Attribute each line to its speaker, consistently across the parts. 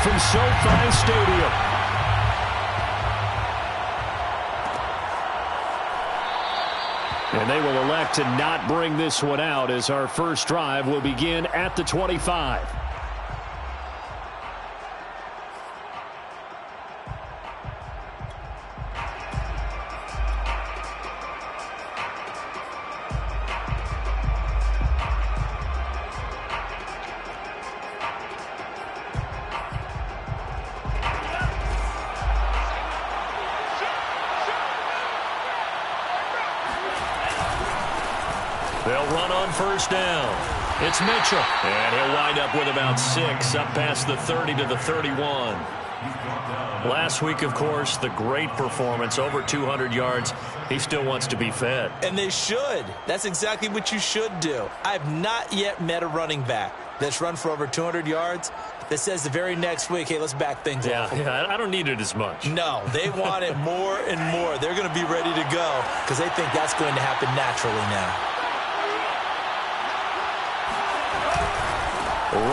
Speaker 1: from SoFi Stadium. And they will elect to not bring this one out as our first drive will begin at the 25. They'll run on first down. It's Mitchell. And he'll wind up with about 6 up past the 30 to the 31. Last week, of course, the great performance, over 200 yards. He still wants to be fed.
Speaker 2: And they should. That's exactly what you should do. I've not yet met a running back that's run for over 200 yards that says the very next week, hey, let's back things up.
Speaker 1: Yeah, I don't need it as much.
Speaker 2: No, they want it more and more. They're going to be ready to go because they think that's going to happen naturally now.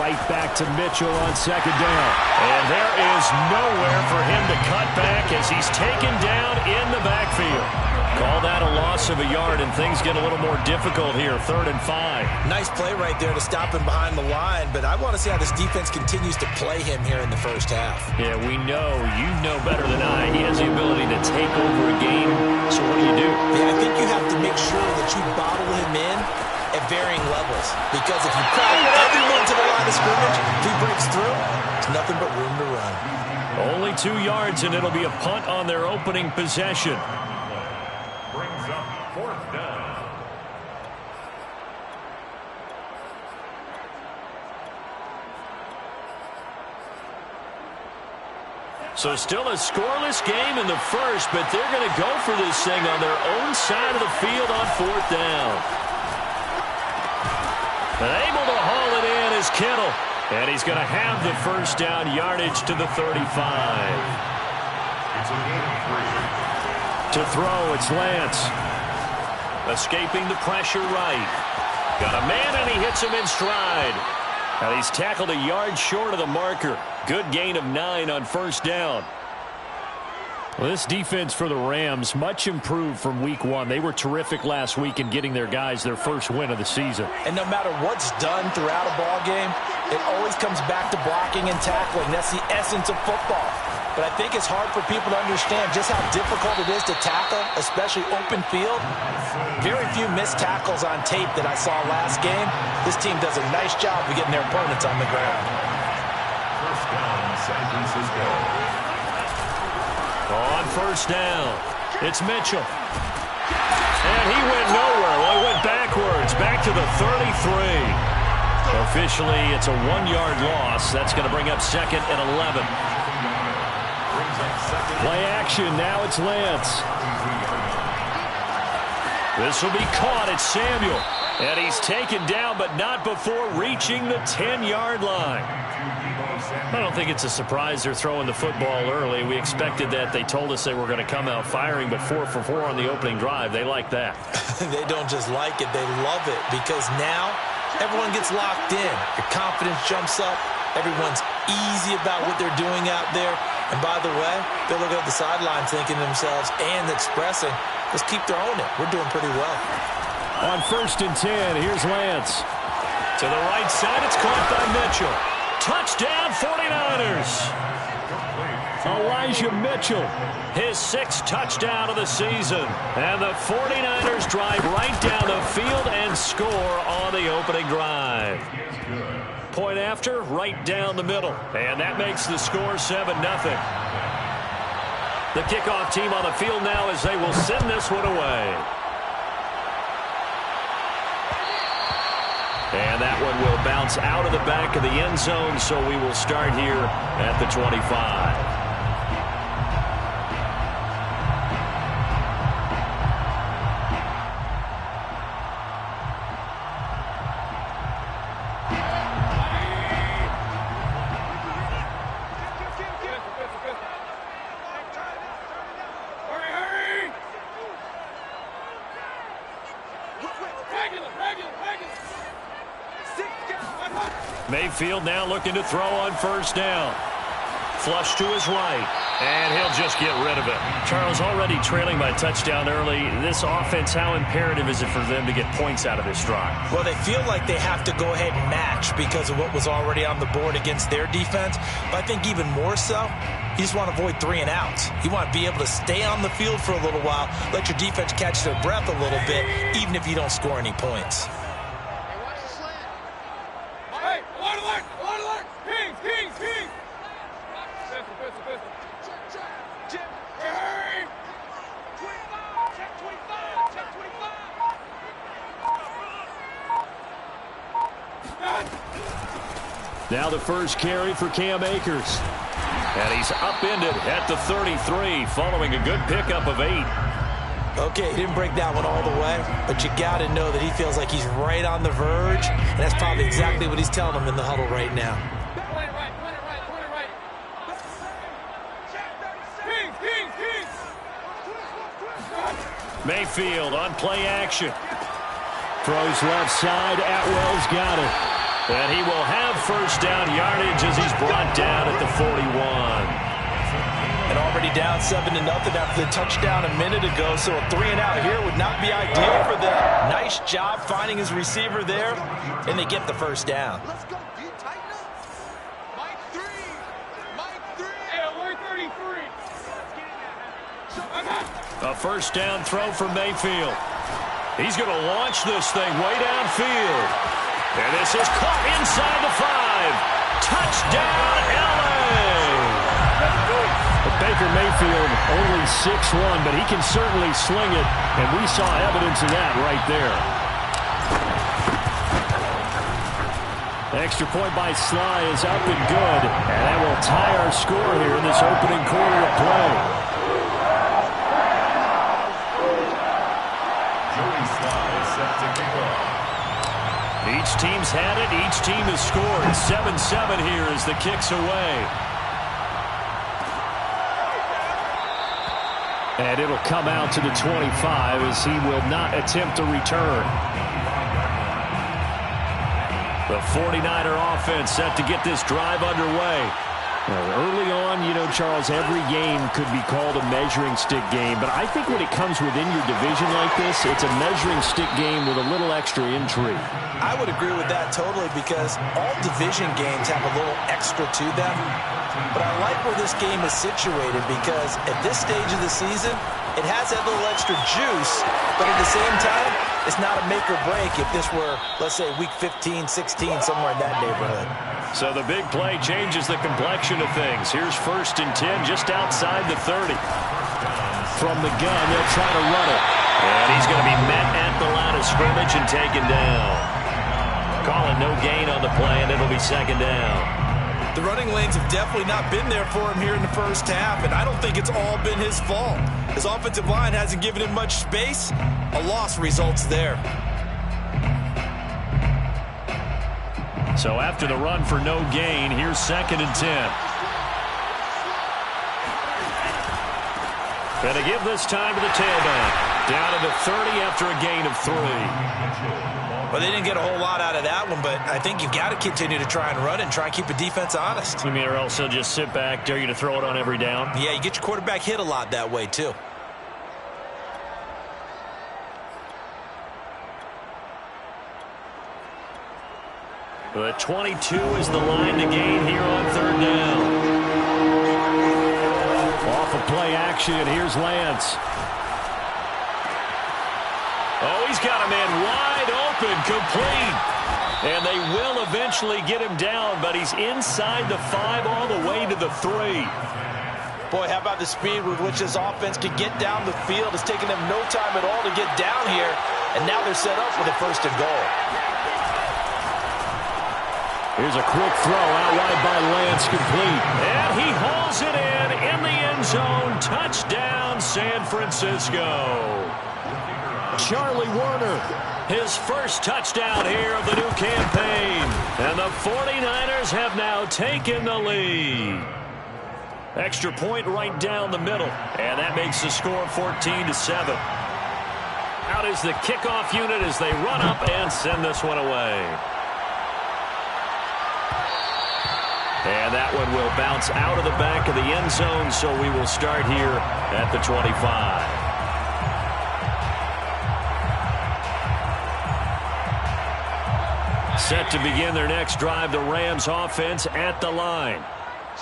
Speaker 1: Right back to Mitchell on second down. And there is nowhere for him to cut back as he's taken down in the backfield. Call that a loss of a yard, and things get a little more difficult here, 3rd and 5.
Speaker 2: Nice play right there to stop him behind the line, but I want to see how this defense continues to play him here in the first half.
Speaker 1: Yeah, we know. You know better than I. He has the ability to take over a game, so what do?
Speaker 2: Yeah, I think you have to make sure that you bottle him in at varying levels, because if you crowd everyone to the line of scrimmage, if he breaks through, there's nothing but room to run.
Speaker 1: Only 2 yards, and it'll be a punt on their opening possession.
Speaker 3: Brings up 4th down.
Speaker 1: So still a scoreless game in the first, but they're going to go for this thing on their own side of the field on 4th down. And able to haul it in is Kittle. And he's going to have the first down yardage to the 35.
Speaker 3: It's a gain of 3.
Speaker 1: To throw, it's Lance. Escaping the pressure right. Got a man, and he hits him in stride. And he's tackled a yard short of the marker. Good gain of 9 on first down. Well, this defense for the Rams, much improved from week 1. They were terrific last week in getting their guys their first win of the season.
Speaker 2: And no matter what's done throughout a ball game, it always comes back to blocking and tackling. That's the essence of football. But I think it's hard for people to understand just how difficult it is to tackle, especially open field. Very few missed tackles on tape that I saw last game. This team does a nice job of getting their opponents on the ground.
Speaker 3: First down, San Francisco.
Speaker 1: On first down, it's Mitchell. And he went nowhere. Well, he went backwards, back to the 33. Officially, it's a 1-yard loss. That's going to bring up 2nd and 11. Play action. Now it's Lance. This will be caught. It's Samuel. And he's taken down, but not before reaching the 10-yard line. I don't think it's a surprise they're throwing the football early. We expected that. They told us they were going to come out firing, but 4 for 4 on the opening drive. They like that.
Speaker 2: They don't just like it. They love it, because now everyone gets locked in. Your confidence jumps up. Everyone's easy about what they're doing out there. And by the way, they're looking at the sideline thinking to themselves and expressing, let's keep throwing it. We're doing pretty well.
Speaker 1: On 1st and 10, here's Lance. To the right side, it's caught by Mitchell. Touchdown, 49ers. Elijah Mitchell, his 6th touchdown of the season. And the 49ers drive right down the field and score on the opening drive. Point after, right down the middle. And that makes the score 7-0. The kickoff team on the field now as they will send this one away. And that one will bounce out of the back of the end zone, so we will start here at the 25. Mayfield now looking to throw on first down. flush to his right. And he'll just get rid of it. Charles, already trailing by touchdown early. This offense, how imperative is it for them to get points out of this drive?
Speaker 2: Well, they feel like they have to go ahead and match because of what was already on the board against their defense. But I think even more so, you just want to avoid 3 and outs. You want to be able to stay on the field for a little while, let your defense catch their breath a little bit, even if you don't score any points.
Speaker 1: Now the first carry for Cam Akers. And he's upended at the 33 following a good pickup of 8.
Speaker 2: Okay, he didn't break that one all the way, but you got to know that he feels like he's right on the verge, and that's probably exactly what he's telling them in the huddle right now.
Speaker 1: Mayfield on play action. Throws left side. Atwell's got it. And he will have first down yardage as he's brought down at the 41.
Speaker 2: And already down 7-0 after the touchdown a minute ago, so a 3 and out here would not be ideal for them. Nice job finding his receiver there, and they get the first down.
Speaker 4: Let's go. You tighten up. Mike 3. Mike 3. We're 33.
Speaker 1: A first down throw for Mayfield. He's going to launch this thing way downfield. And this is caught inside the 5. Touchdown, L.A. Baker Mayfield only 6'1", but he can certainly sling it, and we saw evidence of that right there. The extra point by Sly is up and good, and that will tie our score here in this opening quarter of play.
Speaker 3: Joey Sly is set to kick off.
Speaker 1: Each team's had it. Each team has scored. 7-7 here as the kick's away. And it'll come out to the 25 as he will not attempt a return. The 49er offense set to get this drive underway. Early on, you know, Charles, every game could be called a measuring stick game. But I think when it comes within your division like this, it's a measuring stick game with a little extra intrigue.
Speaker 2: I would agree with that totally because all division games have a little extra to them. But I like where this game is situated because at this stage of the season, it has that little extra juice. But at the same time, it's not a make or break if this were, let's say, week 15, 16, somewhere in that neighborhood.
Speaker 1: So the big play changes the complexion of things. Here's 1st and 10 just outside the 30. From the gun, they'll try to run it. And he's going to be met at the line of scrimmage and taken down. Calling no gain on the play, and it'll be 2nd down.
Speaker 2: The running lanes have definitely not been there for him here in the first half, and I don't think it's all been his fault. His offensive line hasn't given him much space. A loss results there.
Speaker 1: So after the run for no gain, here's 2nd and 10. Going to give this time to the tailback. Down to the 30 after a gain of 3.
Speaker 2: Well, they didn't get a whole lot out of that one, but I think you've got to continue to try and run and try and keep the defense honest.
Speaker 1: You mean or else he'll just sit back, dare you to throw it on every down?
Speaker 2: Yeah, you get your quarterback hit a lot that way, too.
Speaker 1: The 22 is the line to gain here on 3rd down. Off of play action, here's Lance. Oh, he's got a man wide open, complete. And they will eventually get him down, but he's inside the 5 all the way to the 3.
Speaker 2: Boy, how about the speed with which this offense can get down the field? It's taken them no time at all to get down here, and now they're set up for the 1st and goal.
Speaker 1: Here's a quick throw out wide by Lance, complete. And he hauls it in the end zone. Touchdown, San Francisco. Charlie Warner, his first touchdown here of the new campaign. And the 49ers have now taken the lead. Extra point right down the middle. And that makes the score 14-7. Out is the kickoff unit as they run up and send this one away. And that one will bounce out of the back of the end zone, so we will start here at the 25. Set to begin their next drive, the Rams offense at the line.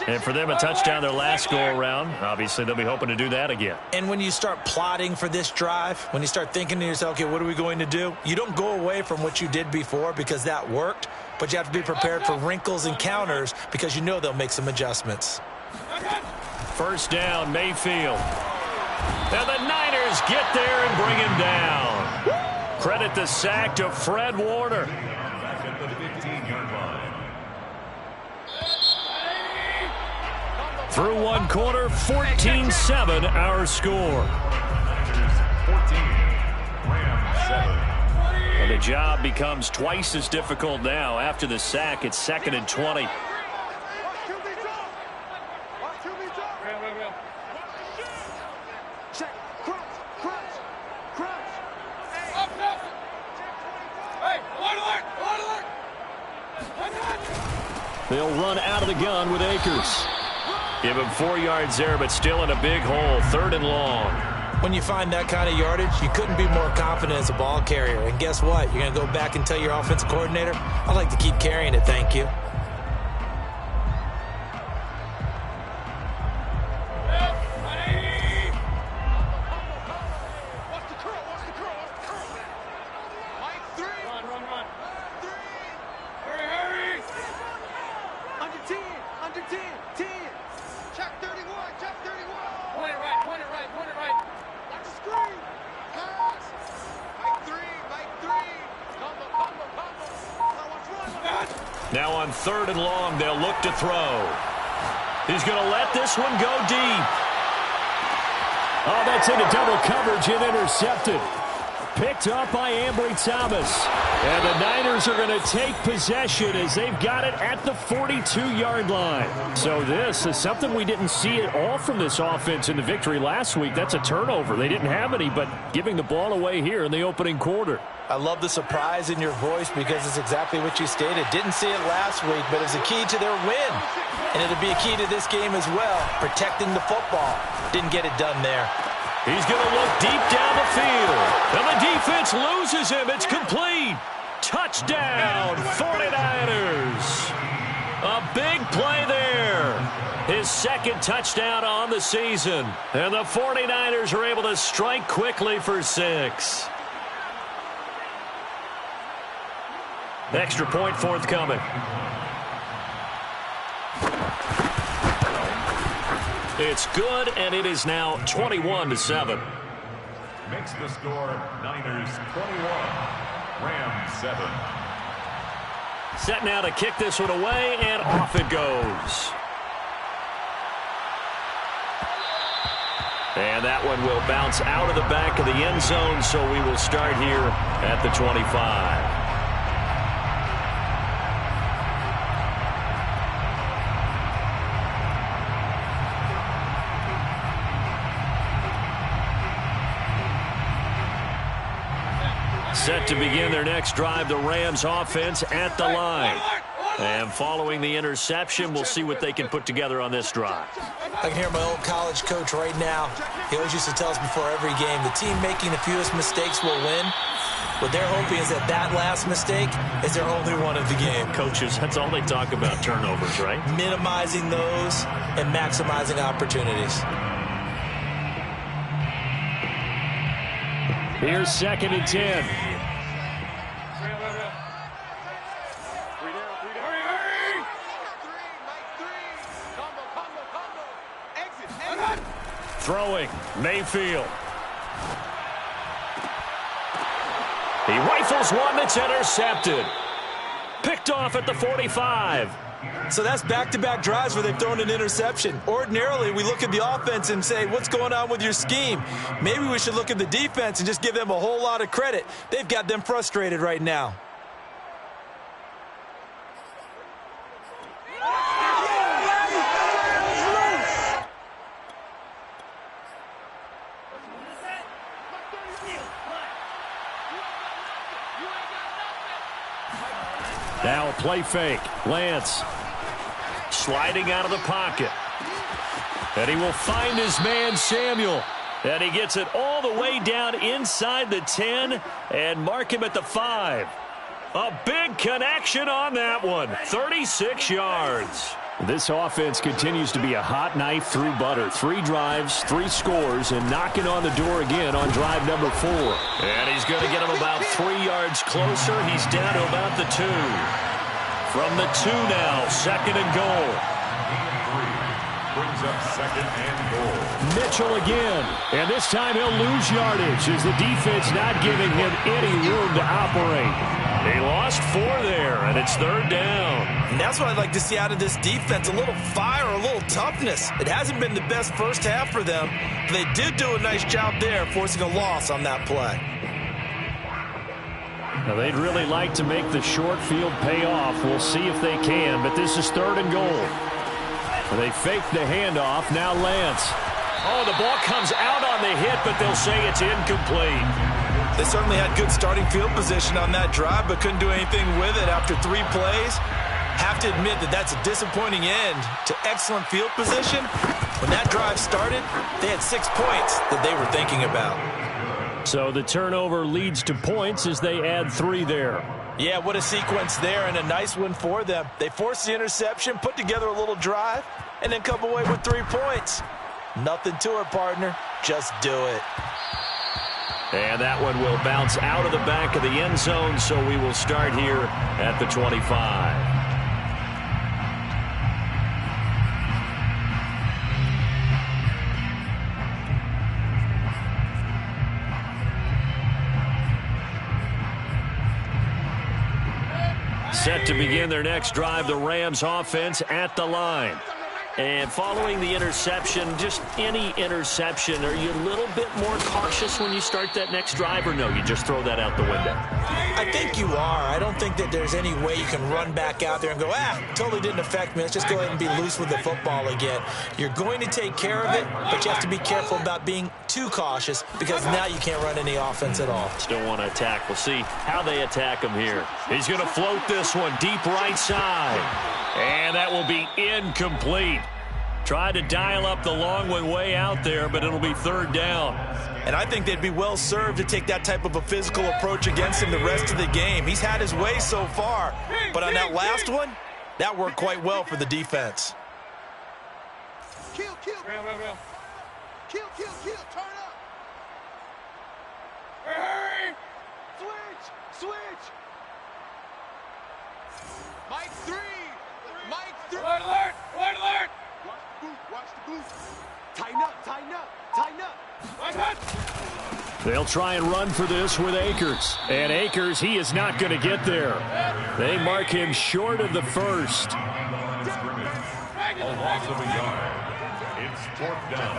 Speaker 1: And for them, a touchdown their last go-around. Obviously, they'll be hoping to do that again.
Speaker 2: And when you start plotting for this drive, when you start thinking to yourself, okay, what are we going to do? You don't go away from what you did before because that worked, but you have to be prepared for wrinkles and counters because you know they'll make some adjustments.
Speaker 1: First down, Mayfield. And the Niners get there and bring him down. Credit the sack to Fred Warner.
Speaker 3: Back at the 15-yard line.
Speaker 1: Through one quarter, 14-7 our score.
Speaker 3: Niners 14, Rams 7.
Speaker 1: And the job becomes twice as difficult now. After the sack, it's 2nd and 20. They'll run out of the gun with Akers. Give him 4 yards there, but still in a big hole. 3rd and long.
Speaker 2: When you find that kind of yardage, you couldn't be more confident as a ball carrier. And guess what? You're going to go back and tell your offensive coordinator, I'd like to keep carrying it, thank you.
Speaker 1: Now on 3rd and long, they'll look to throw. He's going to let this one go deep. Oh, that's into double coverage and intercepted. Picked up by Ambry Thomas. And the Niners are going to take possession as they've got it at the 42-yard line. So this is something we didn't see at all from this offense in the victory last week. That's a turnover. They didn't have any, but giving the ball away here in the opening quarter.
Speaker 2: I love the surprise in your voice because it's exactly what you stated. Didn't see it last week, but it's a key to their win. And it'll be a key to this game as well, protecting the football. Didn't get it done there.
Speaker 1: He's going to look deep down the field. And the defense loses him. It's complete. Touchdown, 49ers. A big play there. His 2nd touchdown on the season. And the 49ers are able to strike quickly for 6. Extra point forthcoming. It's good, and it is now 21-7.
Speaker 3: Makes the score Niners 21, Rams 7.
Speaker 1: Set now to kick this one away, and off it goes. And that one will bounce out of the back of the end zone, so we will start here at the 25. Set to begin their next drive, the Rams offense at the line. And following the interception, we'll see what they can put together on this drive.
Speaker 2: I can hear my old college coach right now. He always used to tell us before every game, the team making the fewest mistakes will win. What they're hoping is that that last mistake is their only one of the game.
Speaker 1: Coaches, that's all they talk about, turnovers, right?
Speaker 2: Minimizing those and maximizing opportunities.
Speaker 1: Here's 2nd and 10. Throwing, Mayfield. He rifles one that's intercepted. Picked off at the 45.
Speaker 2: So that's back-to-back drives where they've thrown an interception. Ordinarily, we look at the offense and say, what's going on with your scheme? Maybe we should look at the defense and just give them a whole lot of credit. They've got them frustrated right now.
Speaker 1: Now a play fake. Lance sliding out of the pocket. And he will find his man, Samuel. And he gets it all the way down inside the 10 and mark him at the 5. A big connection on that one. 36 yards. This offense continues to be a hot knife through butter. 3 drives, 3 scores, and knocking on the door again on drive number 4. And he's going to get him about 3 yards closer. He's down to about the 2. From the 2 now, 2nd and goal.
Speaker 3: Brings up 2nd and goal.
Speaker 1: Mitchell again, and this time he'll lose yardage as the defense not giving him any room to operate. They lost 4 there, and it's 3rd down.
Speaker 2: And that's what I'd like to see out of this defense, a little fire, a little toughness. It hasn't been the best first half for them, but they did do a nice job there forcing a loss on that play.
Speaker 1: Now, they'd really like to make the short field pay off. We'll see if they can, but this is 3rd and goal. They fake the handoff. Now Lance. Oh, the ball comes out on the hit, but they'll say it's incomplete.
Speaker 2: They certainly had good starting field position on that drive, but couldn't do anything with it after 3 plays. Have to admit that that's a disappointing end to excellent field position. When that drive started, they had 6 points that they were thinking about.
Speaker 1: So the turnover leads to points as they add 3 there.
Speaker 2: Yeah, what a sequence there, and a nice one for them. They forced the interception, put together a little drive, and then come away with 3 points. Nothing to it, partner. Just do it.
Speaker 1: And that one will bounce out of the back of the end zone, so we will start here at the 25. Set to begin their next drive, the Rams offense at the line. And following the interception, just any interception, are you a little bit more cautious when you start that next drive, or no, you just throw that out the window?
Speaker 2: I think you are. I don't think that there's any way you can run back out there and go, totally didn't affect me. Let's just go ahead and be loose with the football again. You're going to take care of it, but you have to be careful about being too cautious because now you can't run any offense at all.
Speaker 1: Still want to attack. We'll see how they attack him here. He's going to float this one deep right side. And that will be incomplete. Tried to dial up the long one way out there, but it'll be 3rd down.
Speaker 2: And I think they'd be well served to take that type of a physical approach against him the rest of the game. He's had his way so far, but on that last one, that worked quite well for the defense.
Speaker 4: Kill. Kill. Turn up. Hurry. Switch. Mike 3. Alert. Watch the booth. Tighten up.
Speaker 1: They'll try and run for this with Akers. And Akers, he is not going to get there. They mark him short of the 1st.
Speaker 3: A loss of a yard. It's 4th down.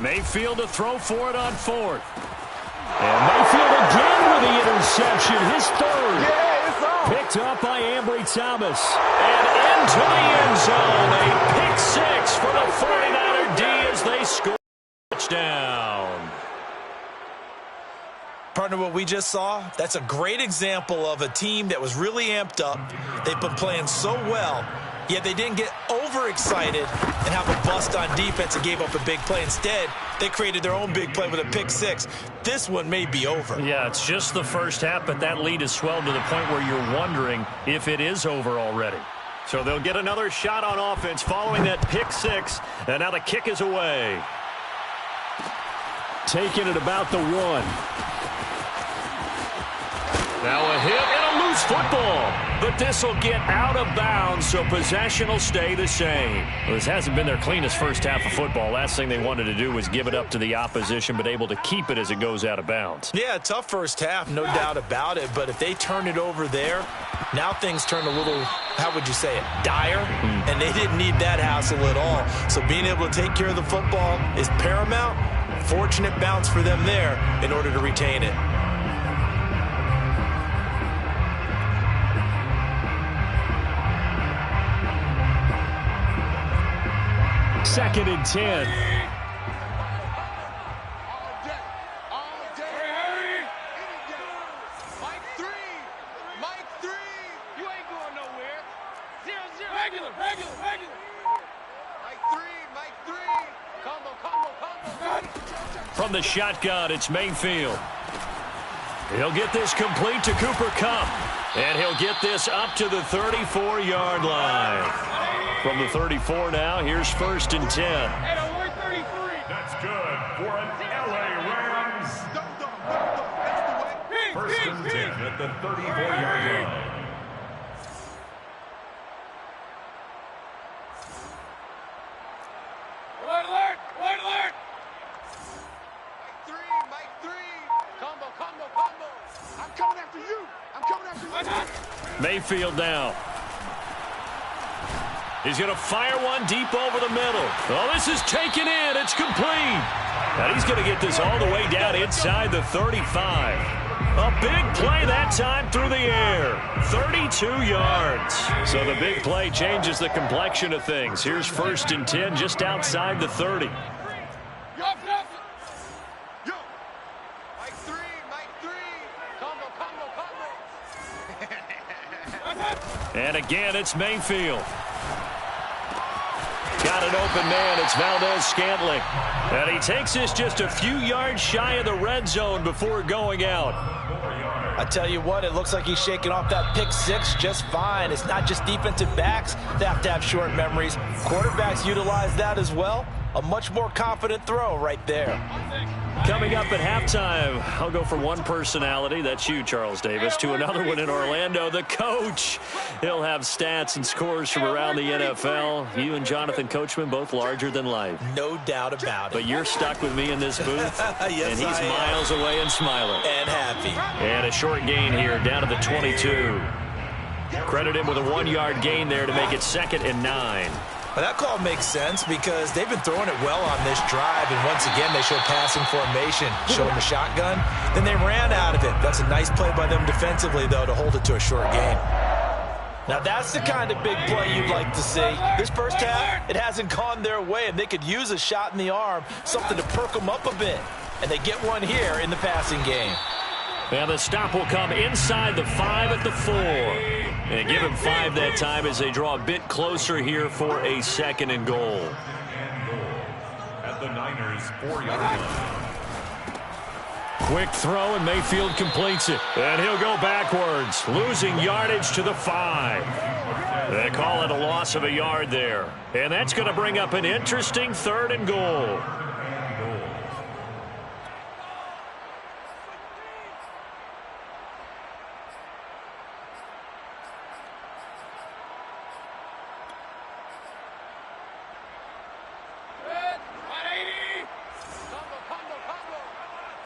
Speaker 1: Mayfield to throw for it on 4th. And Mayfield again with the interception, his 3rd. Picked up by Ambry Thomas. And into the end zone. A pick 6 for the 49er D as they score a touchdown.
Speaker 2: Partner, what we just saw, that's a great example of a team that was really amped up. They've been playing so well, yet they didn't get overexcited and have a bust on defense and gave up a big play. Instead, they created their own big play with a pick 6. This one may be over.
Speaker 1: Yeah, it's just the first half, but that lead has swelled to the point where you're wondering if it is over already. So they'll get another shot on offense following that pick 6, and now the kick is away. Taking it about the 1. Now a hit and a loose football. But this will get out of bounds, so possession will stay the same. Well, this hasn't been their cleanest first half of football. Last thing they wanted to do was give it up to the opposition, but able to keep it as it goes out of bounds.
Speaker 2: Yeah, tough first half, no doubt about it. But if they turn it over there, now things turn a little, how would you say it, dire? And they didn't need that hassle at all. So being able to take care of the football is paramount. Fortunate bounce for them there in order to retain it.
Speaker 1: 2nd and 10.
Speaker 4: All day. Mike 3. You ain't
Speaker 1: From the shotgun, it's Mayfield. He'll get this complete to Cooper Kupp. And he'll get this up to the 34-yard line. From the 34 now, here's 1st and 10.
Speaker 3: That's good for an LA Rams. First and 10 at the 34-yard line.
Speaker 1: Mayfield now. He's going to fire one deep over the middle. Oh, this is taken in. It's complete. And he's going to get this all the way down inside the 35. A big play that time through the air. 32 yards. So the big play changes the complexion of things. Here's 1st and 10 just outside the 30. And again, it's Mayfield. Got an open man. It's Valdez-Scantling. And he takes this just a few yards shy of the red zone before going out.
Speaker 2: I tell you what, it looks like he's shaking off that pick six just fine. It's not just defensive backs that have to have short memories. Quarterbacks utilize that as well. A much more confident throw right there.
Speaker 1: Coming up at halftime, I'll go from one personality, that's you, Charles Davis, to another one in Orlando, the coach. He'll have stats and scores from around the NFL. You and Jonathan Coachman, both larger than life.
Speaker 2: No doubt about it.
Speaker 1: But you're stuck with me in this booth,
Speaker 2: yes,
Speaker 1: and he's miles away and smiling.
Speaker 2: And happy.
Speaker 1: And a short gain here, down to the 22. Credit him with a 1-yard gain there to make it 2nd and 9.
Speaker 2: Well, that call makes sense because they've been throwing it well on this drive, and once again they show passing formation, showing the shotgun. Then they ran out of it. That's a nice play by them defensively, though, to hold it to a short gain. Now that's the kind of big play you'd like to see. This first half, it hasn't gone their way, and they could use a shot in the arm, something to perk them up a bit. And they get one here in the passing game.
Speaker 1: Now the stop will come inside the 5 at the 4. And give him 5 that time as they draw a bit closer here for a 2nd and goal.
Speaker 3: At the Niners' 4-yard line.
Speaker 1: Quick throw, and Mayfield completes it. And he'll go backwards, losing yardage to the 5. They call it a loss of a yard there. And that's going to bring up an interesting 3rd and goal.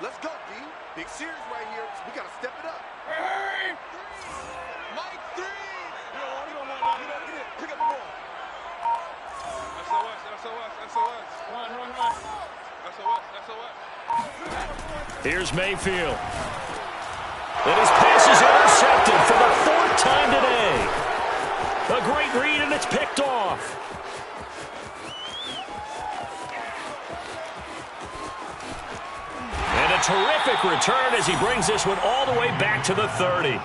Speaker 4: Let's go, D. Big series right here. We got to step it up. Mike 3. You don't want to get it. Pick up the ball. SOS. Run. SOS.
Speaker 1: Here's Mayfield. And his pass is intercepted for the 4th time today. A great read, and it's picked off. And a terrific return as he brings this one all the way back to the 30.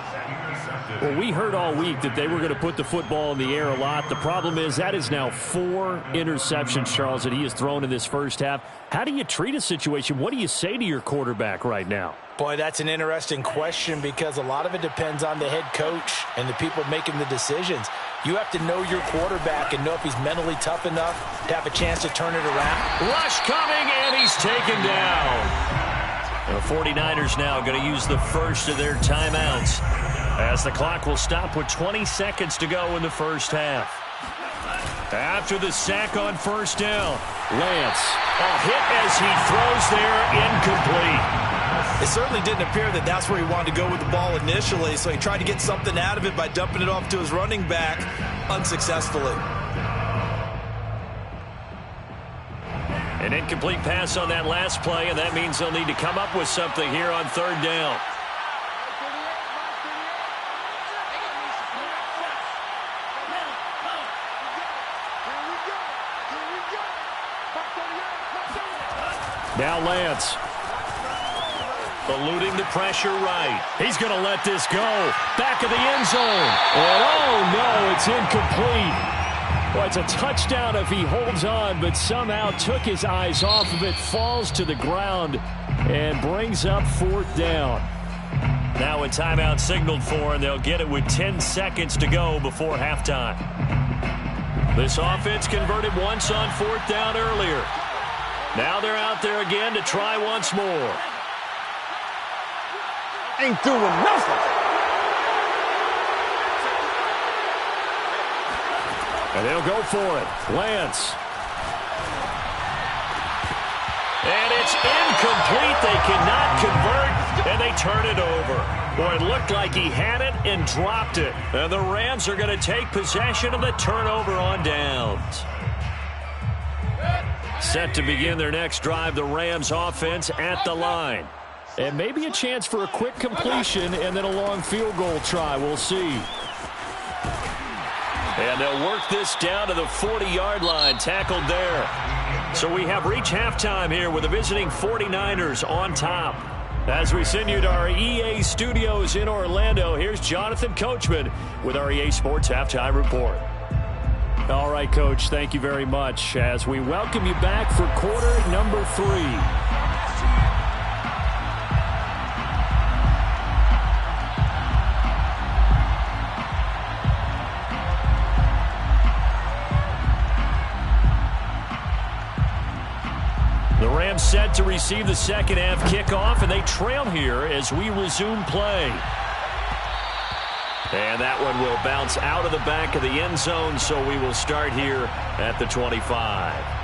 Speaker 1: Well, we heard all week that they were going to put the football in the air a lot. The problem is that is now 4 interceptions, Charles, that he has thrown in this first half. How do you treat a situation? What do you say to your quarterback right now?
Speaker 2: Boy, that's an interesting question because a lot of it depends on the head coach and the people making the decisions. You have to know your quarterback and know if he's mentally tough enough to have a chance to turn it around.
Speaker 1: Rush coming, and he's taken down. The 49ers now going to use the first of their timeouts as the clock will stop with 20 seconds to go in the first half. After the sack on first down, Lance, a hit as he throws there, incomplete.
Speaker 2: It certainly didn't appear that that's where he wanted to go with the ball initially, so he tried to get something out of it by dumping it off to his running back unsuccessfully.
Speaker 1: An incomplete pass on that last play, and that means they'll need to come up with something here on 3rd down. Now Lance. Eluding the pressure right. He's going to let this go. Back of the end zone. And oh no, it's incomplete. Well, it's a touchdown if he holds on, but somehow took his eyes off of it, falls to the ground, and brings up 4th down. Now a timeout signaled for, and they'll get it with 10 seconds to go before halftime. This offense converted once on 4th down earlier. Now they're out there again to try once more.
Speaker 5: Ain't doing nothing.
Speaker 1: And they'll go for it. Lance. And it's incomplete. They cannot convert, and they turn it over. Boy, it looked like he had it and dropped it. And the Rams are going to take possession of the turnover on downs. Set to begin their next drive, the Rams offense at the line. And maybe a chance for a quick completion and then a long field goal try. We'll see. And they'll work this down to the 40-yard line, tackled there. So we have reached halftime here with the visiting 49ers on top. As we send you to our EA studios in Orlando, here's Jonathan Coachman with our EA Sports Halftime Report. All right, Coach, thank you very much as we welcome you back for quarter number 3. Set to receive the second half kickoff, and they trail here as we resume play. And that one will bounce out of the back of the end zone, so we will start here at the 25.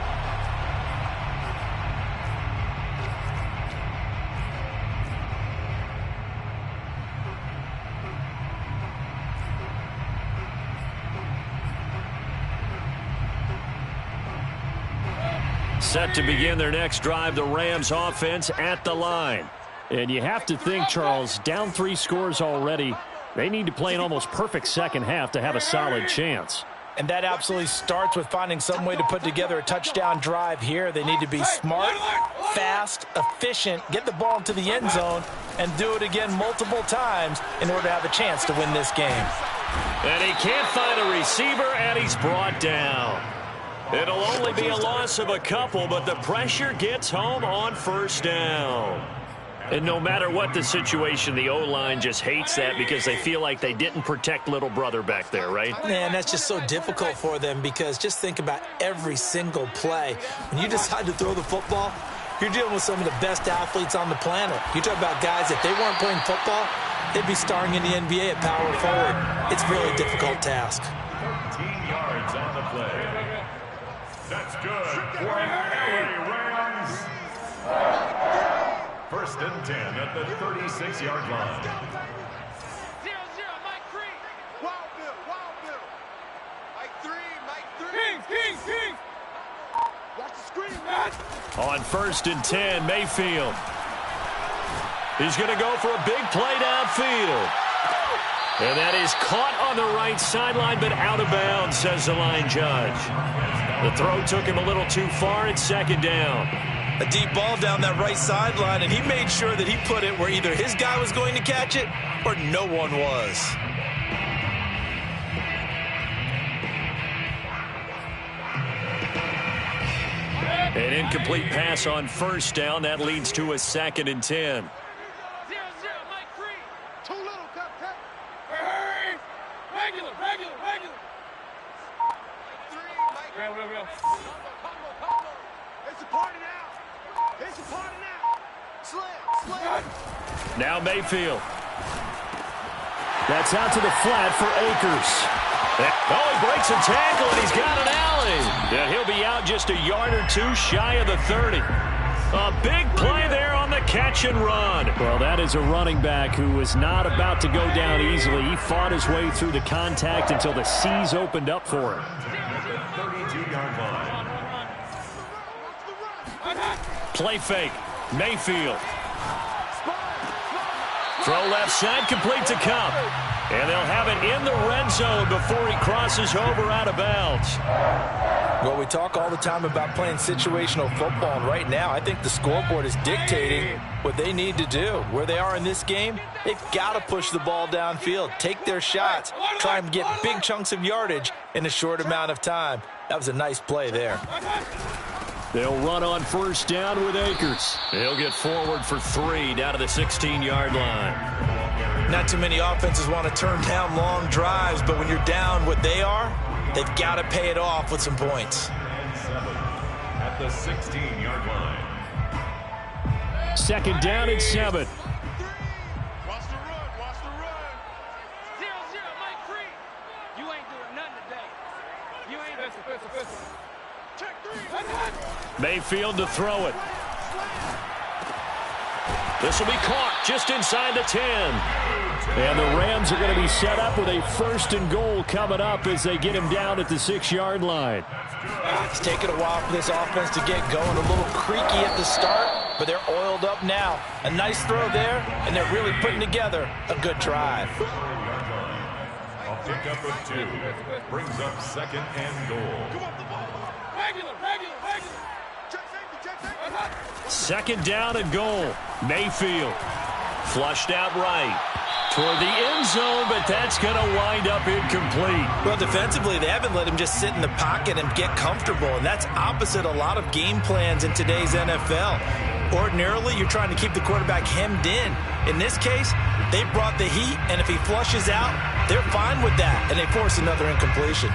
Speaker 1: Set to begin their next drive, the Rams offense at the line. And you have to think, Charles, down 3 scores already. They need to play an almost perfect second half to have a solid chance.
Speaker 2: And that absolutely starts with finding some way to put together a touchdown drive here. They need to be smart, fast, efficient, get the ball into the end zone, and do it again multiple times in order to have a chance to win this game.
Speaker 1: And he can't find a receiver, and he's brought down. It'll only be a loss of a couple, but the pressure gets home on first down. And no matter what the situation, the O-line just hates that because they feel like they didn't protect little brother back there, right?
Speaker 2: Man, that's just so difficult for them because just think about every single play. When you decide to throw the football, you're dealing with some of the best athletes on the planet. You talk about guys, if they weren't playing football, they'd be starring in the NBA at power forward. It's a really difficult task.
Speaker 3: 13 yards on the play. That's good for LA Rams. 1st and 10 at the 36-yard line.
Speaker 4: 0-0, Mike 3. Wild Bill. Mike 3. King. Watch the screen, man.
Speaker 1: On 1st and 10, Mayfield. He's going to go for a big play downfield. And that is caught on the right sideline, but out of bounds, says the line judge. The throw took him a little too far. It's 2nd down.
Speaker 2: A deep ball down that right sideline, and he made sure that he put it where either his guy was going to catch it or no one was.
Speaker 1: An incomplete pass on 1st down. That leads to a 2nd and 10.
Speaker 4: 0-0, Mike 3. Too little, cut. Regular. Mike 3, Mike 3. Combo. It's a party now. Slam.
Speaker 1: Now Mayfield. That's out to the flat for Akers. Oh, he breaks a tackle, and he's got an alley. Yeah, he'll be out just a yard or two shy of the 30. A big play there on the catch and run. Well, that is a running back who is not about to go down easily. He fought his way through the contact until the seas opened up for him.
Speaker 3: 32-yard line.
Speaker 1: Play fake. Mayfield. Throw left side, complete to Kupp. And they'll have it in the red zone before he crosses over out of bounds.
Speaker 2: Well, we talk all the time about playing situational football, and right now I think the scoreboard is dictating what they need to do. Where they are in this game, they've got to push the ball downfield, take their shots, try and get big chunks of yardage in a short amount of time. That was a nice play there.
Speaker 1: They'll run on first down with Akers. He'll get forward for 3 down to the 16-yard line.
Speaker 2: Not too many offenses want to turn down long drives, but when you're down what they are, they've got to pay it off with some points.
Speaker 3: At the 16-yard line.
Speaker 1: Second down and 7.
Speaker 4: Watch the run. Watch the run. 0-0, Mike Free. You ain't doing nothing today. You ain't pistol. Check 3.
Speaker 1: Mayfield to throw it. This will be caught just inside the 10. And the Rams are going to be set up with a 1st and goal coming up as they get him down at the 6-yard line.
Speaker 2: It's taken a while for this offense to get going. A little creaky at the start, but they're oiled up now. A nice throw there, and they're really putting together a good drive.
Speaker 3: A pickup of 2 brings up 2nd and goal.
Speaker 4: Regular. Check safety.
Speaker 1: 2nd down and goal. Mayfield flushed out right toward the end zone, but that's going to wind up incomplete.
Speaker 2: Well, defensively, they haven't let him just sit in the pocket and get comfortable, and that's opposite a lot of game plans in today's NFL. Ordinarily, you're trying to keep the quarterback hemmed in. In this case, they brought the heat, and if he flushes out, they're fine with that, and they force another incompletion.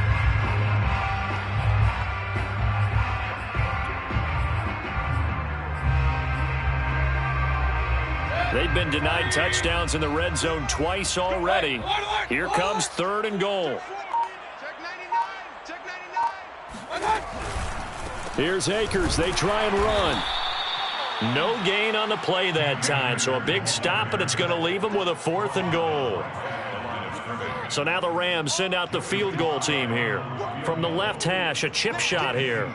Speaker 1: They've been denied touchdowns in the red zone twice already. Here comes 3rd and goal.
Speaker 4: Check 99. Check 99.
Speaker 1: Here's Akers. They try and run. No gain on the play that time, so a big stop, and it's going to leave them with a 4th and goal. So now the Rams send out the field goal team here. From the left hash, a chip shot here.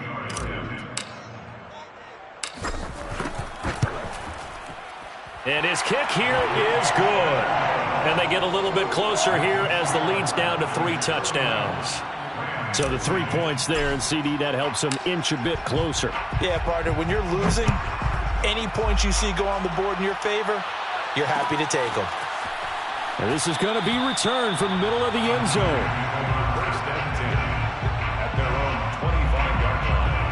Speaker 1: And his kick here is good. And they get a little bit closer here as the lead's down to 3 touchdowns. So the 3 points there, and CD, that helps them inch a bit closer.
Speaker 2: Yeah, partner, when you're losing, any points you see go on the board in your favor, you're happy to take them.
Speaker 1: And this is going to be returned from the middle of the end zone.
Speaker 3: 1st and 10 at their own 25-yard line.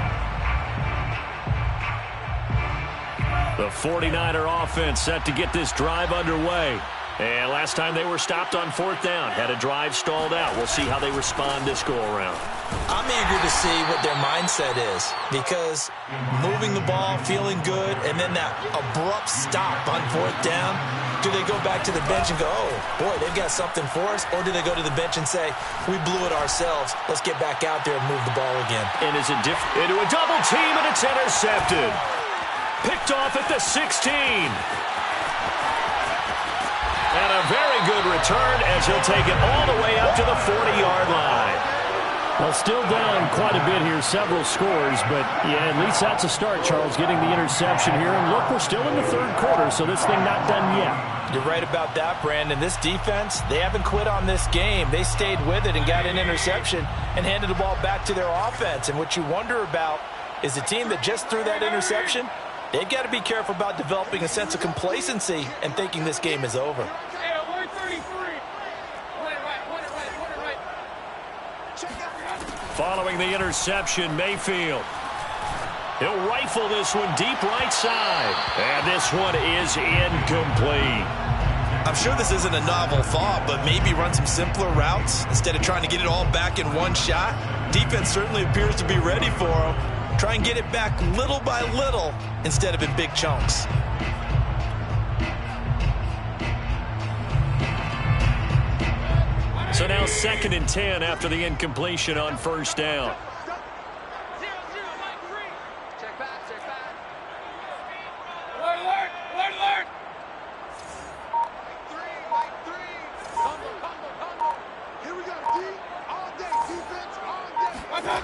Speaker 1: The 49er offense set to get this drive underway. And last time they were stopped on 4th down, had a drive stalled out. We'll see how they respond this go-around.
Speaker 2: I'm eager to see what their mindset is, because moving the ball, feeling good, and then that abrupt stop on 4th down, do they go back to the bench and go, oh, boy, they've got something for us? Or do they go to the bench and say, we blew it ourselves, let's get back out there and move the ball again?
Speaker 1: And is it into a double team, and it's intercepted. Picked off at the 16. And a very good return as he'll take it all the way up to the 40-yard line. Well, still down quite a bit here, several scores, but yeah, at least that's a start, Charles, getting the interception here. And look, we're still in the 3rd quarter, so this thing not done yet.
Speaker 2: You're right about that, Brandon. This defense, they haven't quit on this game. They stayed with it and got an interception and handed the ball back to their offense. And what you wonder about is the team that just threw that interception, they've got to be careful about developing a sense of complacency and thinking this game is over.
Speaker 1: Following the interception, Mayfield. He'll rifle this one deep right side. And this one is incomplete.
Speaker 2: I'm sure this isn't a novel thought, but maybe run some simpler routes instead of trying to get it all back in one shot. Defense certainly appears to be ready for him. Try and get it back little by little instead of in big chunks.
Speaker 1: So now 2nd and 10 after the incompletion on 1st down.
Speaker 4: 0-0, Mike Free. Check back. Alert. Mike 3. Combo. Here we go, D. All day, defense, all day.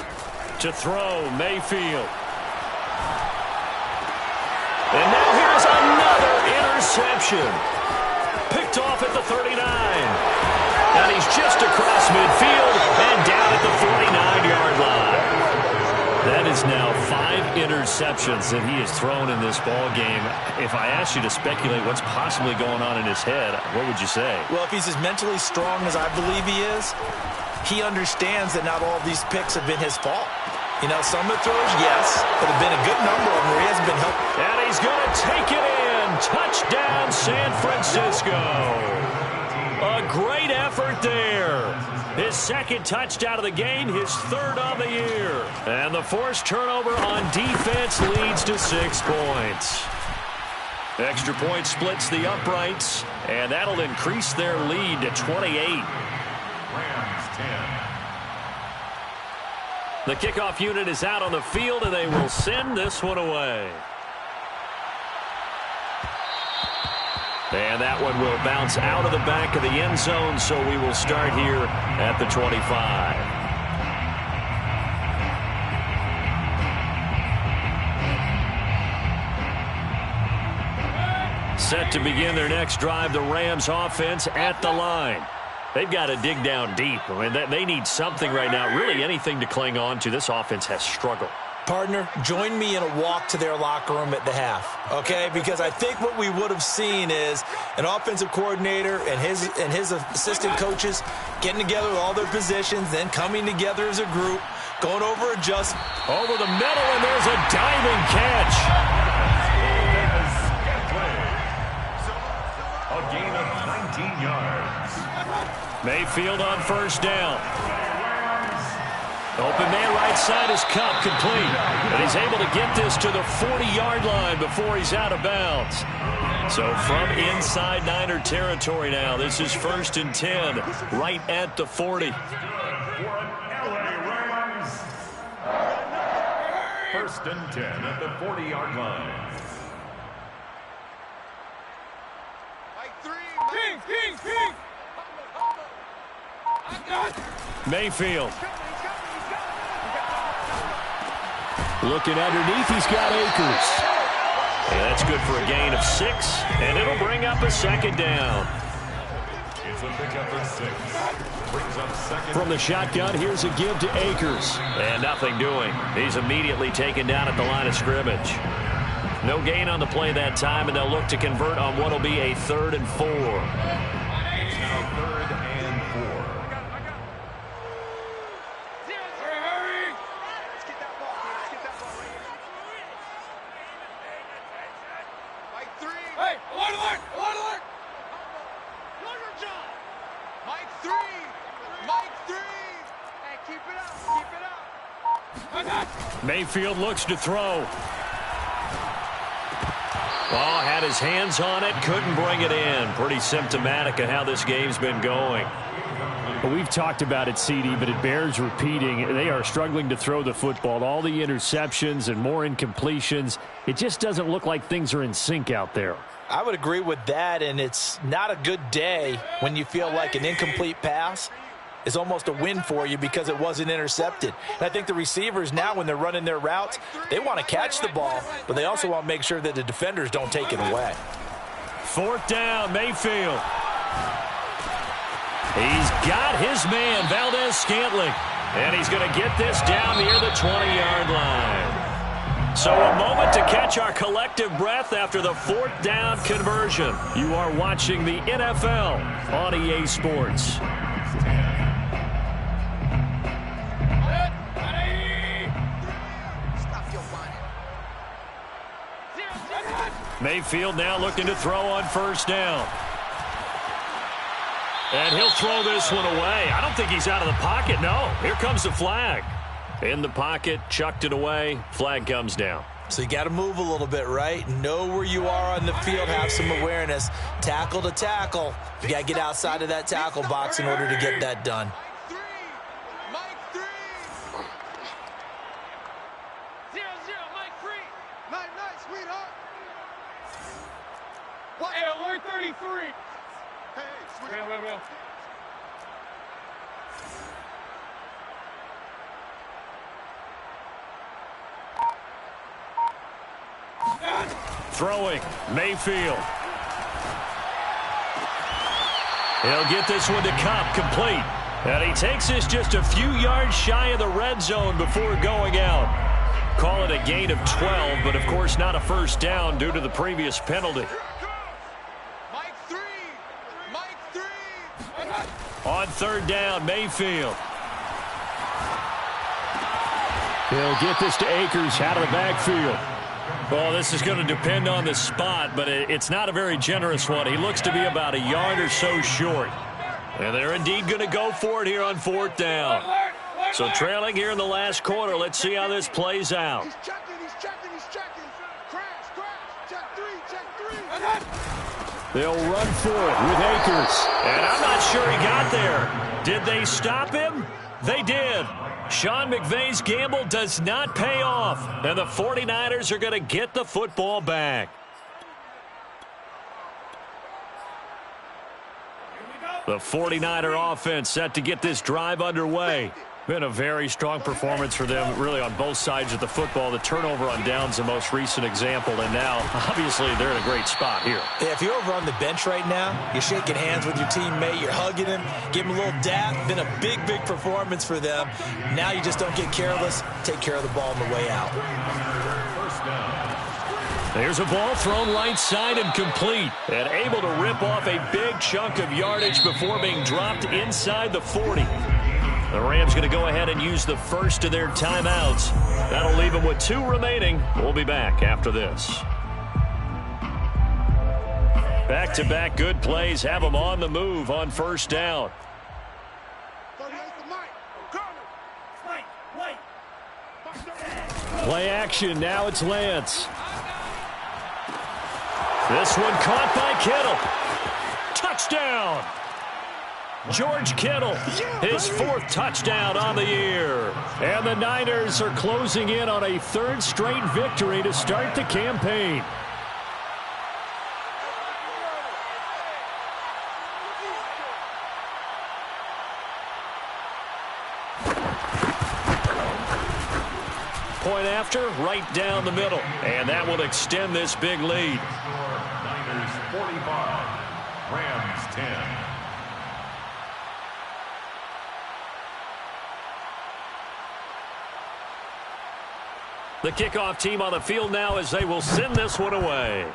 Speaker 1: To throw, Mayfield. And now here's another interception. Picked off at the 39. And he's just across midfield and down at the 49-yard line. That is now 5 interceptions that he has thrown in this ball game. If I asked you to speculate what's possibly going on in his head, what would you say?
Speaker 2: Well, if he's as mentally strong as I believe he is, he understands that not all of these picks have been his fault. You know, some of the throws, yes, but have been a good number of them where he hasn't been helped.
Speaker 1: And he's going to take it in. Touchdown, San Francisco. A great effort there. His second touchdown of the game, his third on the year. And the forced turnover on defense leads to 6 points. Extra point splits the uprights, and that'll increase their lead to 28.
Speaker 3: Rams 10.
Speaker 1: The kickoff unit is out on the field, and they will send this one away. And that one will bounce out of the back of the end zone, so we will start here at the 25. Set to begin their next drive, the Rams offense at the line. They've got to dig down deep. I mean, they need something right now, really anything to cling on to. This offense has struggled.
Speaker 2: Partner, join me in a walk to their locker room at the half, okay? Because I think what we would have seen is an offensive coordinator and his assistant coaches getting together with all their positions, then coming together as a group, going over adjust.
Speaker 1: Over the middle, and there's a diving catch.
Speaker 3: A gain of 19 yards.
Speaker 1: Mayfield on first down. Open man right side is Kupp, complete. And he's able to get this to the 40-yard line before he's out of bounds. So from inside Niner territory now, this is 1st and 10, right at the 40.
Speaker 3: For LA Rams. 1st and 10 at the 40-yard line.
Speaker 1: Mayfield. Looking underneath, he's got Akers. And that's good for a gain of 6, and it'll bring up a 2nd down.
Speaker 3: It's a pickup of 6. Brings up 2nd.
Speaker 1: From the shotgun, here's a give to Akers. And nothing doing. He's immediately taken down at the line of scrimmage. No gain on the play that time, and they'll look to convert on what will be a 3rd and 4.
Speaker 3: It's now 3rd and 4.
Speaker 1: Mayfield looks to throw. Oh, had his hands on it, couldn't bring it in. Pretty symptomatic of how this game's been going.
Speaker 6: Well, we've talked about it, CD, but it bears repeating. They are struggling to throw the football. All the interceptions and more incompletions. It just doesn't look like things are in sync out there.
Speaker 2: I would agree with that, and it's not a good day when you feel like an incomplete pass is almost a win for you because it wasn't intercepted. And I think the receivers now, when they're running their routes, they want to catch the ball, but they also want to make sure that the defenders don't take it away.
Speaker 1: 4th down, Mayfield. He's got his man, Valdez-Scantling, and he's going to get this down near the 20-yard line. So a moment to catch our collective breath after the 4th down conversion. You are watching the NFL on EA Sports. Mayfield now looking to throw on first down. And he'll throw this one away. I don't think he's out of the pocket. No, here comes the flag. In the pocket, chucked it away. Flag comes down.
Speaker 2: So you got to move a little bit, right? Know where you are on the field, have some awareness. Tackle to tackle. You got to get outside of that tackle box in order to get that done.
Speaker 1: Throwing, Mayfield. He'll get this one to Kupp, complete. And he takes this just a few yards shy of the red zone before going out. Call it a gain of 12, but of course not a first down due to the previous penalty.
Speaker 4: Mike 3.
Speaker 1: On third down, Mayfield. He'll get this to Akers out of the backfield. Well, this is going to depend on the spot, but it's not a very generous one. He looks to be about a yard or so short. And they're indeed going to go for it here on fourth down. So trailing here in the last quarter, let's see how this plays out.
Speaker 4: He's checking. Crash. Check three.
Speaker 1: They'll run for it with Akers. And I'm not sure he got there. Did they stop him? They did. Sean McVay's gamble does not pay off. And the 49ers are going to get the football back. The 49er offense set to get this drive underway. Been a very strong performance for them, really, on both sides of the football. The turnover on downs, the most recent example, and now, obviously, they're in a great spot here.
Speaker 2: Yeah, if you're over on the bench right now, you're shaking hands with your teammate, you're hugging him, give him a little dap. Been a big performance for them. Now you just don't get careless. Take care of the ball on the way out.
Speaker 3: First down.
Speaker 1: There's a ball thrown right side and complete, and able to rip off a big chunk of yardage before being dropped inside the 40. The Rams going to go ahead and use the first of their timeouts. That'll leave them with 2 remaining. We'll be back after this. Back-to-back good plays have them on the move on first down. Play action. Now it's Lance. This one caught by Kittle. Touchdown. George Kittle, his 4th touchdown on the year. And the Niners are closing in on a 3rd straight victory to start the campaign. Point after, right down the middle. And that will extend this big lead.
Speaker 3: Niners 45, Rams 10.
Speaker 1: The kickoff team on the field now as they will send this one away.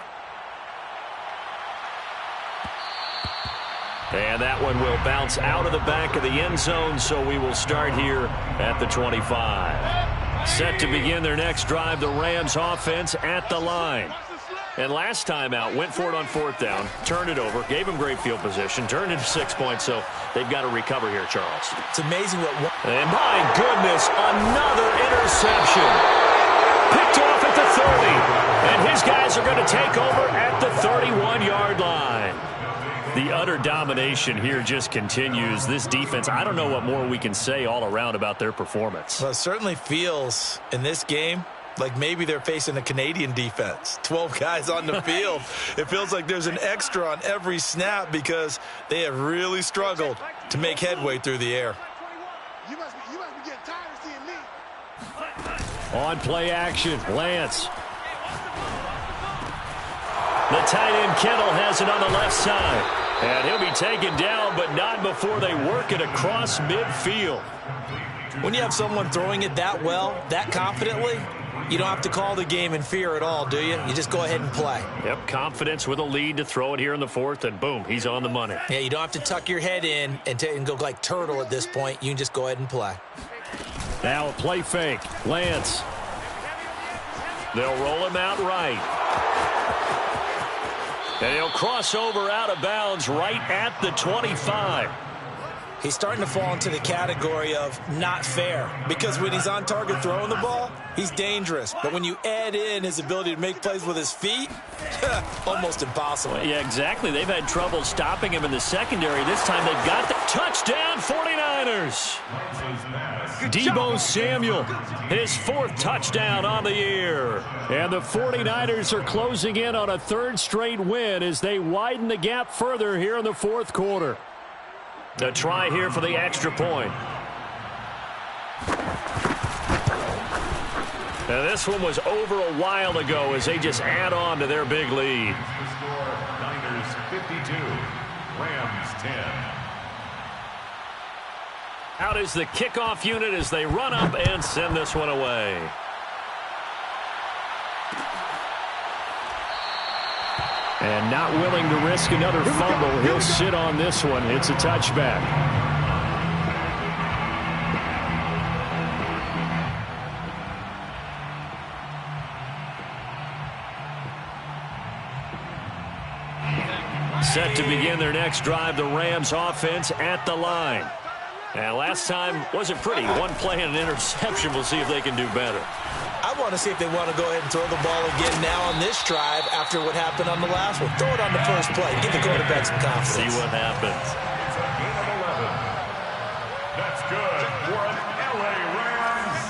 Speaker 1: And that one will bounce out of the back of the end zone, so we will start here at the 25. Set to begin their next drive, the Rams offense at the line. And last time out, went for it on 4th down, turned it over, gave him great field position, turned it to 6 points, so they've got to recover here, Charles.
Speaker 2: It's amazing what...
Speaker 1: And my goodness, another interception. Picked off at the 30. And his guys are going to take over at the 31-yard line. The utter domination here just continues. This defense, I don't know what more we can say all around about their performance.
Speaker 2: Well, it certainly feels in this game like maybe they're facing a Canadian defense. 12 guys on the field. It feels like there's an extra on every snap because they have really struggled to make headway through the air.
Speaker 4: You must be getting tired of seeing me.
Speaker 1: On play action, Lance. The tight end Kittle has it on the left side. And he'll be taken down, but not before they work it across midfield.
Speaker 2: When you have someone throwing it that well, that confidently, you don't have to call the game in fear at all, do you? You just go ahead and play.
Speaker 1: Yep, confidence with a lead to throw it here in the 4th, and boom, he's on the money.
Speaker 2: Yeah, you don't have to tuck your head in and go like turtle at this point. You can just go ahead and play.
Speaker 1: Now a play fake. Lance. They'll roll him out right. And he'll cross over out of bounds right at the 25.
Speaker 2: He's starting to fall into the category of not fair because when he's on target throwing the ball, he's dangerous. But when you add in his ability to make plays with his feet, almost impossible.
Speaker 1: Well, yeah, exactly. They've had trouble stopping him in the secondary. This time they've got the touchdown 49ers. Deebo Samuel, his 4th touchdown on the year. And the 49ers are closing in on a 3rd straight win as they widen the gap further here in the 4th quarter. A try here for the extra point. Now this one was over a while ago as they just add on to their big lead.
Speaker 3: The score, Niners 52, Rams 10.
Speaker 1: Out is the kickoff unit as they run up and send this one away. And not willing to risk another fumble. He'll sit on this one. It's a touchback. Set to begin their next drive, the Rams offense at the line. And last time wasn't pretty. One play and an interception. We'll see if they can do better.
Speaker 2: I want to see if they want to go ahead and throw the ball again now on this drive after what happened on the last one. Throw it on the first play. Give the quarterback some confidence.
Speaker 1: See what happens.
Speaker 3: It's a gain of 11. That's good for an LA Rams.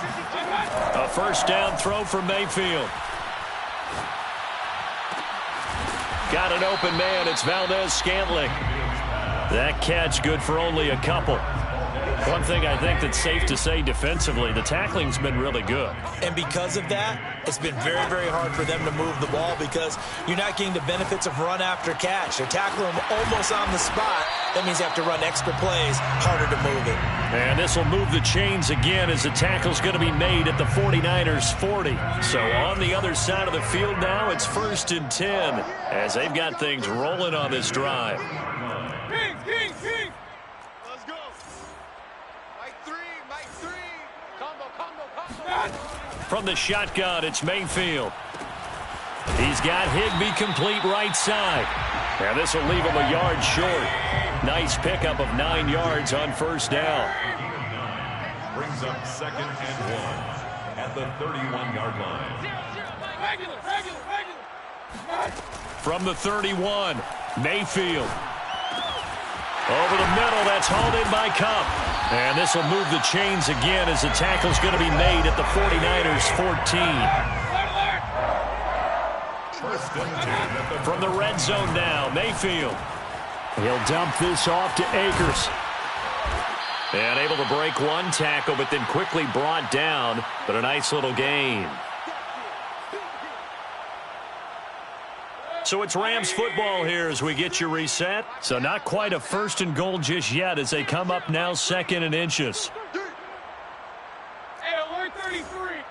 Speaker 1: A first down throw for Mayfield. Got an open man. It's Valdez-Scantling. That catch good for only a couple. One thing I think that's safe to say defensively, the tackling's been really good.
Speaker 2: And because of that, it's been very, very hard for them to move the ball because you're not getting the benefits of run after catch. They're tackling them almost on the spot. That means you have to run extra plays, harder to move it.
Speaker 1: And this will move the chains again as the tackle's going to be made at the 49ers 40. So on the other side of the field now, it's 1st and 10 as they've got things rolling on this drive.
Speaker 4: King. Let's go. Mike 3. Combo.
Speaker 1: From the shotgun, it's Mayfield. He's got Higbee complete right side. And this will leave him a yard short. Nice pickup of 9 yards on first down.
Speaker 3: Brings up 2nd and 1 at the 31-yard line.
Speaker 4: Regular.
Speaker 1: From the 31, Mayfield. Over the middle, that's hauled in by Kupp. And this will move the chains again as the tackle's going to be made at the 49ers 14. From the red zone now, Mayfield. He'll dump this off to Akers. And able to break one tackle, but then quickly brought down. But a nice little gain. So it's Rams football here as we get you reset. So not quite a 1st and goal just yet as they come up now 2nd and inches.
Speaker 4: Hey, alert 33.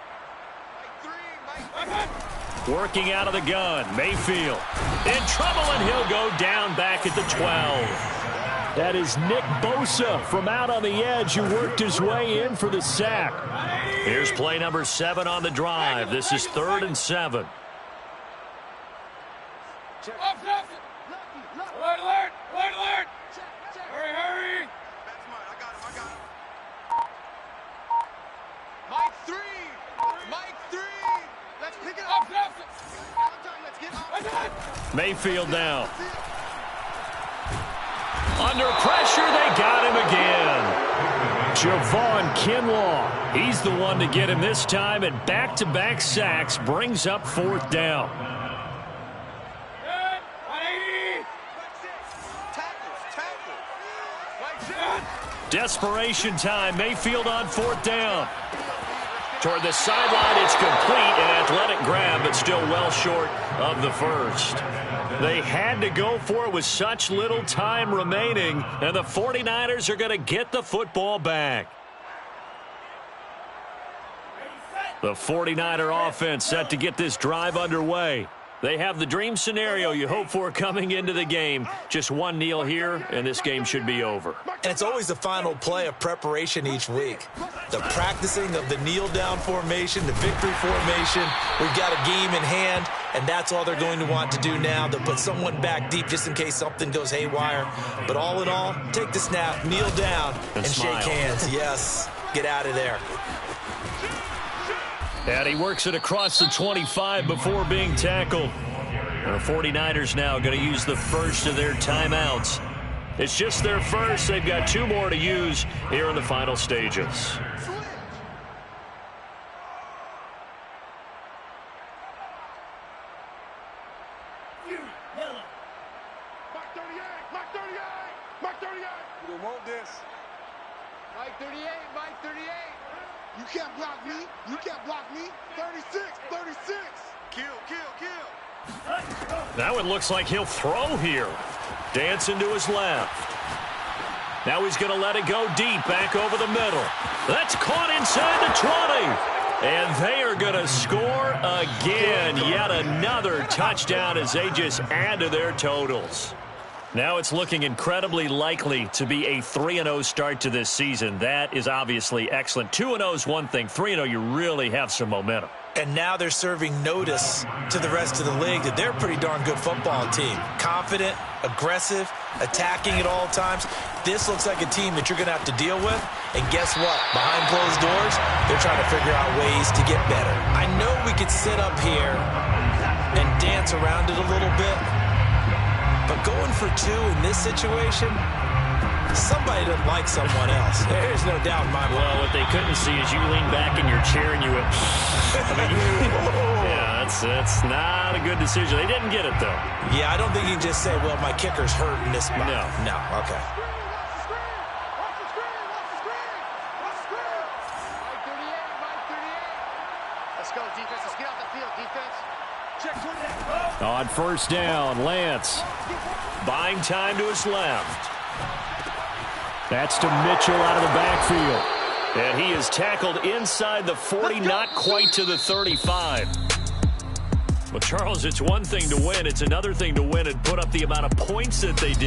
Speaker 1: Working out of the gun, Mayfield in trouble, and he'll go down back at the 12. That is Nick Bosa from out on the edge who worked his way in for the sack. Here's play number 7 on the drive. This is 3rd and 7.
Speaker 4: Alert. Hurry. Mike 3. Let's pick it up. Let's get up.
Speaker 1: Mayfield now. Under pressure, they got him again. Javon Kinlaw. He's the one to get him this time, and back-to-back sacks brings up 4th down. Desperation time. Mayfield on 4th down. Toward the sideline, it's complete. An athletic grab, but still well short of the first. They had to go for it with such little time remaining, and the 49ers are going to get the football back. The 49er offense set to get this drive underway. They have the dream scenario you hope for coming into the game. Just one kneel here, and this game should be over.
Speaker 2: And it's always the final play of preparation each week. The practicing of the kneel-down formation, the victory formation. We've got a game in hand, and that's all they're going to want to do now. They'll put someone back deep just in case something goes haywire. But all in all, take the snap, kneel down, and shake hands. Yes, get out of there.
Speaker 1: And he works it across the 25 before being tackled. And the 49ers now going to use the first of their timeouts. It's just their first. They've got 2 more to use here in the final stages.
Speaker 4: Mike 38. We want this. Mike 38. You can't block me. 36. Kill.
Speaker 1: Now it looks like he'll throw here. Dancing to his left. Now he's going to let it go deep, back over the middle. That's caught inside the 20. And they are going to score again. Yet another touchdown as they just add to their totals. Now it's looking incredibly likely to be a 3-0 start to this season. That is obviously excellent. 2-0 is one thing. 3-0, you really have some momentum.
Speaker 2: And now they're serving notice to the rest of the league that they're a pretty darn good football team. Confident, aggressive, attacking at all times. This looks like a team that you're going to have to deal with. And guess what? Behind closed doors, they're trying to figure out ways to get better. I know we could sit up here and dance around it a little bit, but going for two in this situation, somebody doesn't like someone else. There's no doubt in my mind.
Speaker 6: Well, what they couldn't see is you lean back in your chair and you went, yeah, that's not a good decision. They didn't get it, though.
Speaker 2: Yeah, I don't think you can just say, well, my kicker's hurt in this spot. No, okay.
Speaker 4: Let's go, defense. Let's get off the field, defense. Check
Speaker 1: On first down, Lance. Buying time to his left. That's to Mitchell out of the backfield. And he is tackled inside the 40, not quite to the 35. Well, Charles, it's one thing to win. It's another thing to win and put up the amount of points that they did.